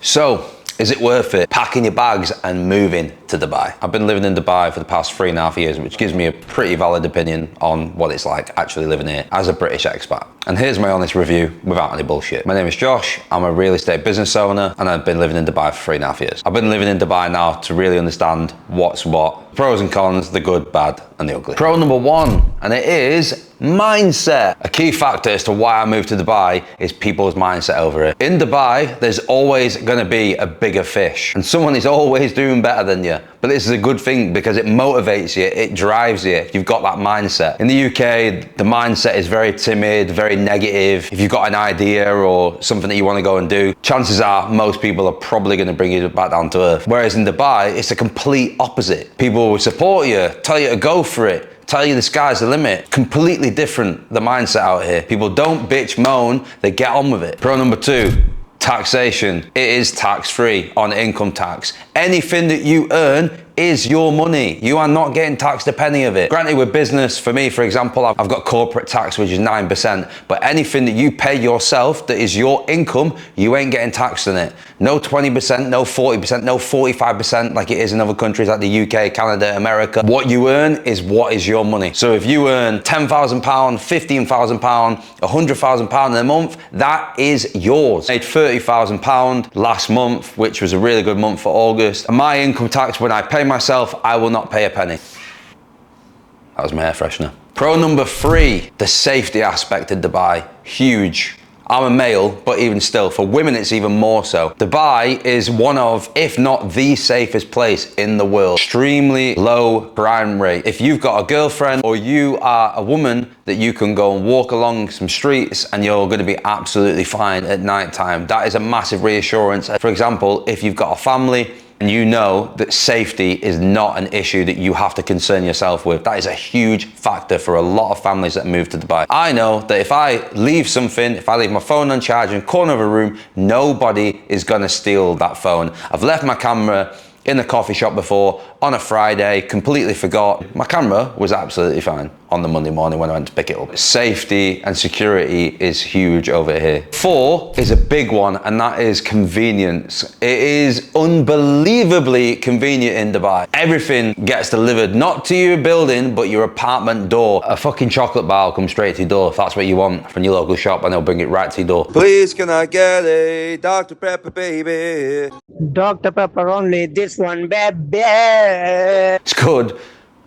So, is it worth it packing your bags and moving to Dubai? I've been living in Dubai for the past 3.5 years, which gives me a pretty valid opinion on what it's like actually living here as a British expat. And here's my honest review without any bullshit. My name is Josh, I'm a real estate business owner, and I've been living in Dubai for 3.5 years. I've been living in Dubai now to really understand what's what, pros and cons, the good, bad, and the ugly. Pro number one, and it is mindset. A key factor as to why I moved to Dubai is people's mindset over it. In Dubai, there's always gonna be a bigger fish, and someone is always doing better than you. But this is a good thing because it motivates you, it drives you if you've got that mindset. In the UK, the mindset is very timid, very negative. If you've got an idea or something that you want to go and do, chances are most people are probably going to bring you back down to earth. Whereas in Dubai, it's the complete opposite. People will support you, tell you to go for it, tell you the sky's the limit. Completely different, the mindset out here. People don't bitch, moan, they get on with it. Pro number two, taxation. It is tax-free on income tax. Anything that you earn is your money. You are not getting taxed a penny of it. Granted, with business, for me, for example, I've got corporate tax, which is 9%, but anything that you pay yourself that is your income, you ain't getting taxed on it. No 20%, no 40%, no 45% like it is in other countries like the UK, Canada, America. What you earn is what is your money. So if you earn £10,000, £15,000, £100,000 in a month, that is yours. I made £30,000 last month, which was a really good month for August. And my income tax, when I pay myself, I will not pay a penny. That was my air freshener. Pro number three, the safety aspect in Dubai, huge. I'm a male, but even still, for women it's even more so. Dubai is one of, if not the safest place in the world. Extremely low crime rate. If you've got a girlfriend or you are a woman that you can go and walk along some streets and you're going to be absolutely fine at night time, that is a massive reassurance. For example, if you've got a family, and you know that safety is not an issue that you have to concern yourself with. That is a huge factor for a lot of families that move to Dubai. I know that if I leave something, if I leave my phone on charge in the corner of a room, nobody is gonna steal that phone. I've left my camera in the coffee shop before on a Friday, completely forgot. My camera was absolutely fine on the Monday morning when I went to pick it up. Safety and security is huge over here. Four is a big one, and that is convenience. It is unbelievably convenient in Dubai. Everything gets delivered, not to your building, but your apartment door. A fucking chocolate bar will come straight to your door if that's what you want from your local shop, and they'll bring it right to your door. Please, can I get a Dr. Pepper, baby? Dr. Pepper only, this one, baby. It's good,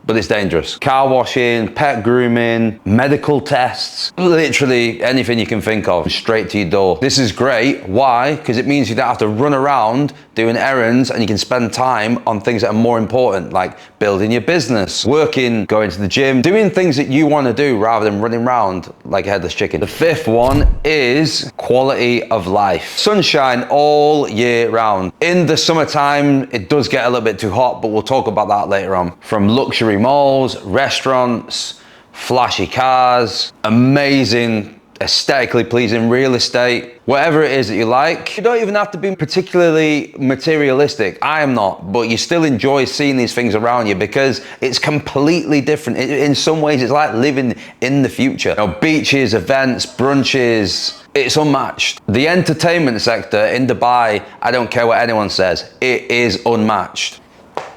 but it's dangerous. Car washing, pet grooming, medical tests, literally anything you can think of, straight to your door. This is great. Why? Because it means you don't have to run around doing errands, and you can spend time on things that are more important, like building your business, working, going to the gym, doing things that you want to do rather than running around like a headless chicken. The fifth one is quality of life. Sunshine all year round. In the summertime, it does get a little bit too hot, but we'll talk about that later on. From luxury malls, restaurants, flashy cars, amazing, aesthetically pleasing real estate, whatever it is that you like. You don't even have to be particularly materialistic. I am not, but you still enjoy seeing these things around you because it's completely different. In some ways, it's like living in the future. You know, beaches, events, brunches, it's unmatched. The entertainment sector in Dubai, I don't care what anyone says, it is unmatched.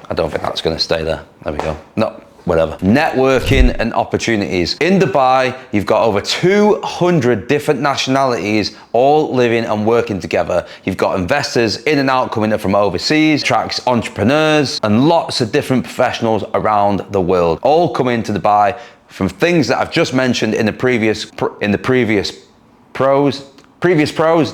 I don't think that's gonna stay there. There we go. No. Whatever. Networking and opportunities. In Dubai, you've got over 200 different nationalities all living and working together. You've got investors in and out coming in from overseas, attracts entrepreneurs, and lots of different professionals around the world, all come into Dubai from things that I've just mentioned in the previous pros,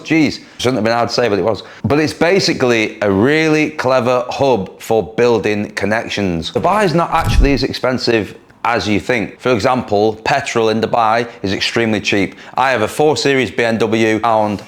geez, shouldn't have been hard to say, but it was. But it's basically a really clever hub for building connections. Dubai is not actually as expensive as you think. For example, petrol in Dubai is extremely cheap. I have a 4 Series BMW, pound,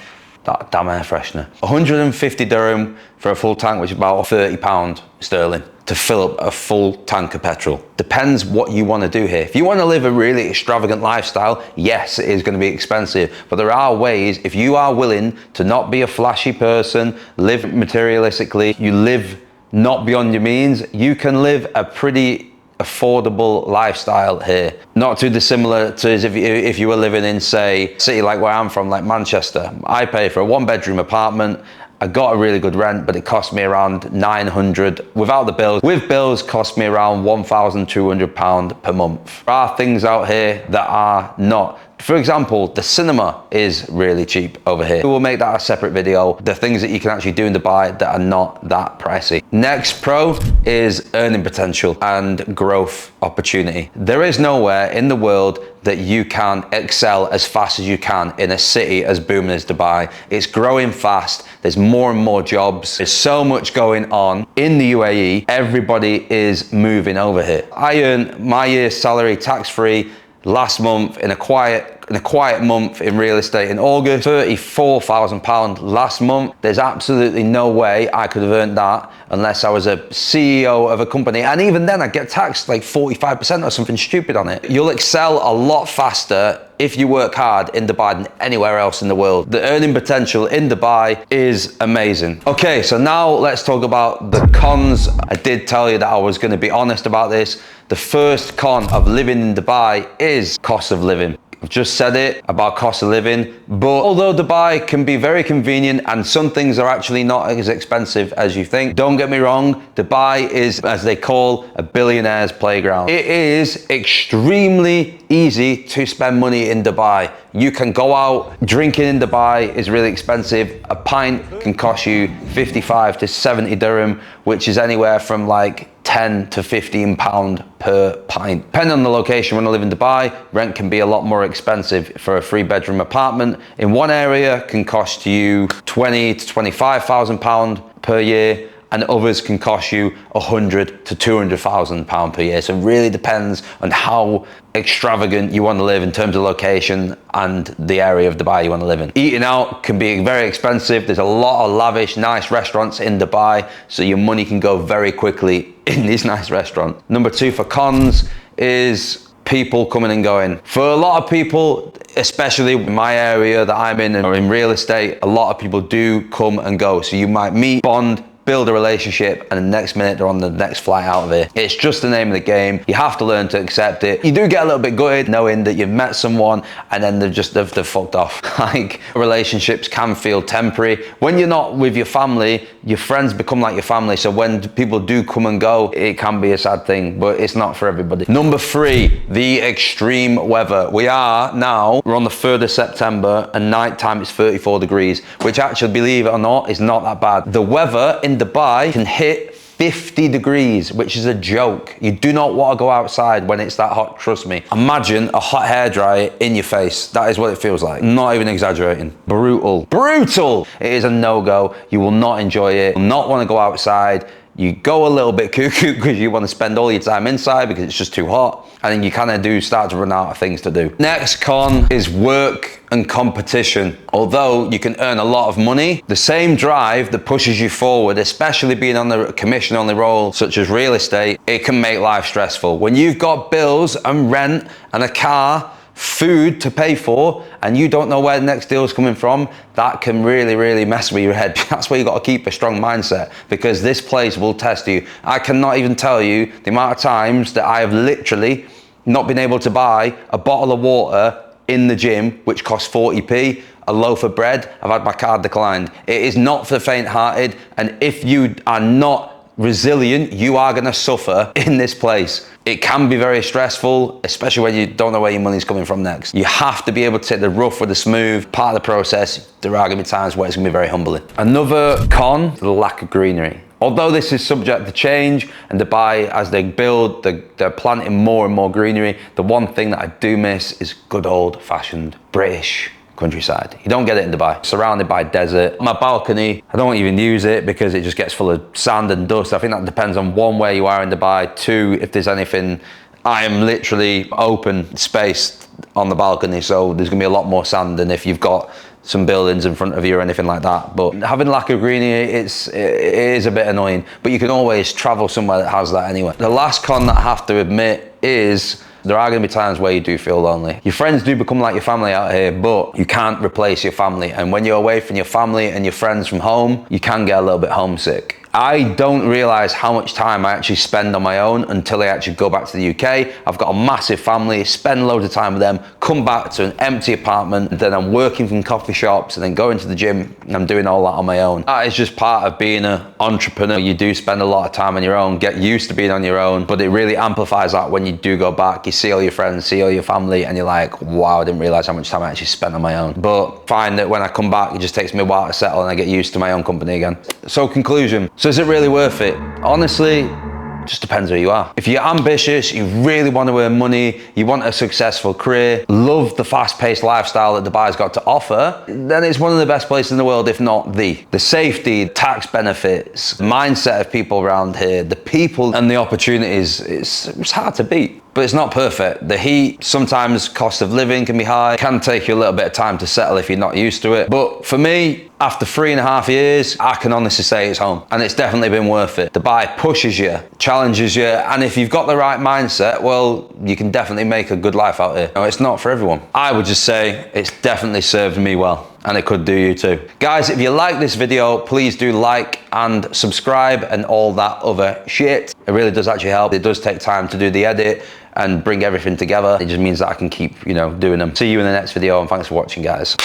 that damn air freshener. 150 dirham for a full tank, which is about £30 sterling. To fill up a full tank of petrol. Depends what you want to do here. If you want to live a really extravagant lifestyle, yes, it is going to be expensive, but there are ways, if you are willing to not be a flashy person, live materialistically, you live not beyond your means, you can live a pretty affordable lifestyle here. Not too dissimilar to as if you were living in, say, a city like where I'm from, like Manchester. I pay for a 1-bedroom apartment I got a really good rent, but it cost me around 900 without the bills. With bills, cost me around £1,200 per month. There are things out here that are not. For example, the cinema is really cheap over here. We'll make that a separate video. The things that you can actually do in Dubai that are not that pricey. Next pro is earning potential and growth opportunity. There is nowhere in the world that you can excel as fast as you can in a city as booming as Dubai. It's growing fast. There's more and more jobs. There's so much going on in the UAE. Everybody is moving over here. I earned my year's salary tax-free last month in a quiet month in real estate in August, £34,000 last month. There's absolutely no way I could have earned that unless I was a CEO of a company. And even then I'd get taxed like 45% or something stupid on it. You'll excel a lot faster if you work hard in Dubai than anywhere else in the world. The earning potential in Dubai is amazing. Okay, so now let's talk about the cons. I did tell you that I was going to be honest about this. The first con of living in Dubai is cost of living. I've just said it about cost of living, but although Dubai can be very convenient and some things are actually not as expensive as you think, don't get me wrong, Dubai is, as they call, a billionaire's playground. It is extremely easy to spend money in Dubai. You can go out, drinking in Dubai is really expensive. A pint can cost you 55 to 70 dirham, which is anywhere from like 10 to 15 pound per pint. Depending on the location, when I live in Dubai, rent can be a lot more expensive. For a 3-bedroom apartment in one area can cost you 20 to 25,000 pound per year, and others can cost you 100 to 200,000 pound per year. So it really depends on how extravagant you want to live in terms of location and the area of Dubai you want to live in. Eating out can be very expensive. There's a lot of lavish, nice restaurants in Dubai, so your money can go very quickly in these nice restaurants. Number 2 for cons is people coming and going. For a lot of people, especially in my area that I'm in or in real estate, a lot of people do come and go. So you might meet, bond, build a relationship, and the next minute they're on the next flight out of here. It's just the name of the game. You have to learn to accept it. You do get a little bit gutted knowing that you've met someone and then they've fucked off. Like, relationships can feel temporary. When you're not with your family, your friends become like your family. So when people do come and go, it can be a sad thing, but it's not for everybody. Number 3, the extreme weather. We're on the 3rd of September and nighttime it's 34 degrees, which actually, believe it or not, is not that bad. The weather in Dubai can hit 50 degrees, which is a joke. You do not want to go outside when it's that hot, trust me. Imagine a hot hairdryer in your face. That is what it feels like. Not even exaggerating. Brutal. Brutal! It is a no-go. You will not enjoy it. You will not want to go outside. You go a little bit cuckoo because you want to spend all your time inside because it's just too hot. And then you kind of do start to run out of things to do. Next con is work and competition. Although you can earn a lot of money, the same drive that pushes you forward, especially being on the commission-only role such as real estate, it can make life stressful. When you've got bills and rent and a car, food to pay for, and you don't know where the next deal is coming from, that can really mess with your head. That's why you got to keep a strong mindset, because this place will test you. I cannot even tell you the amount of times that I have literally not been able to buy a bottle of water in the gym, which costs 40p, a loaf of bread. I've had my card declined. It is not for the faint-hearted, and if you are not resilient, you are going to suffer in this place. It can be very stressful, especially when you don't know where your money's coming from next. You have to be able to take the rough with the smooth. Part of the process, there are going to be times where it's going to be very humbling. Another con, the lack of greenery. Although this is subject to change, and Dubai, as they build, they're planting more and more greenery, the one thing that I do miss is good old-fashioned British countryside. You don't get it in Dubai. Surrounded by desert. My balcony, I don't even use it because it just gets full of sand and dust. I think that depends on 1, where you are in Dubai, 2, if there's anything. I am literally open space on the balcony, so there's gonna be a lot more sand than if you've got some buildings in front of you or anything like that. But having lack of greenery, it is a bit annoying, but you can always travel somewhere that has that anyway. The last con that I have to admit is there are going to be times where you do feel lonely. Your friends do become like your family out here, but you can't replace your family. And when you're away from your family and your friends from home, you can get a little bit homesick. I don't realize how much time I actually spend on my own until I actually go back to the UK. I've got a massive family, spend loads of time with them, come back to an empty apartment, and then I'm working from coffee shops and then going to the gym, and I'm doing all that on my own. That is just part of being an entrepreneur. You do spend a lot of time on your own, get used to being on your own, but it really amplifies that when you do go back. You see all your friends, see all your family, and you're like, wow, I didn't realize how much time I actually spent on my own. But find that when I come back, it just takes me a while to settle and I get used to my own company again. So conclusion, so is it really worth it? Honestly, just depends who you are. If you're ambitious, you really want to earn money, you want a successful career, love the fast-paced lifestyle that Dubai's got to offer, then it's one of the best places in the world, if not the. The safety, tax benefits, mindset of people around here, the people and the opportunities, it's hard to beat. But it's not perfect. The heat, sometimes cost of living can be high, can take you a little bit of time to settle if you're not used to it. But for me, after 3.5 years, I can honestly say it's home, and it's definitely been worth it. Dubai pushes you, challenges you, and if you've got the right mindset, well, you can definitely make a good life out here. No, it's not for everyone. I would just say it's definitely served me well, and it could do you too. Guys, if you like this video, please do like and subscribe and all that other shit. It really does actually help. It does take time to do the edit and bring everything together. It just means that I can keep, doing them. See you in the next video, and thanks for watching, guys.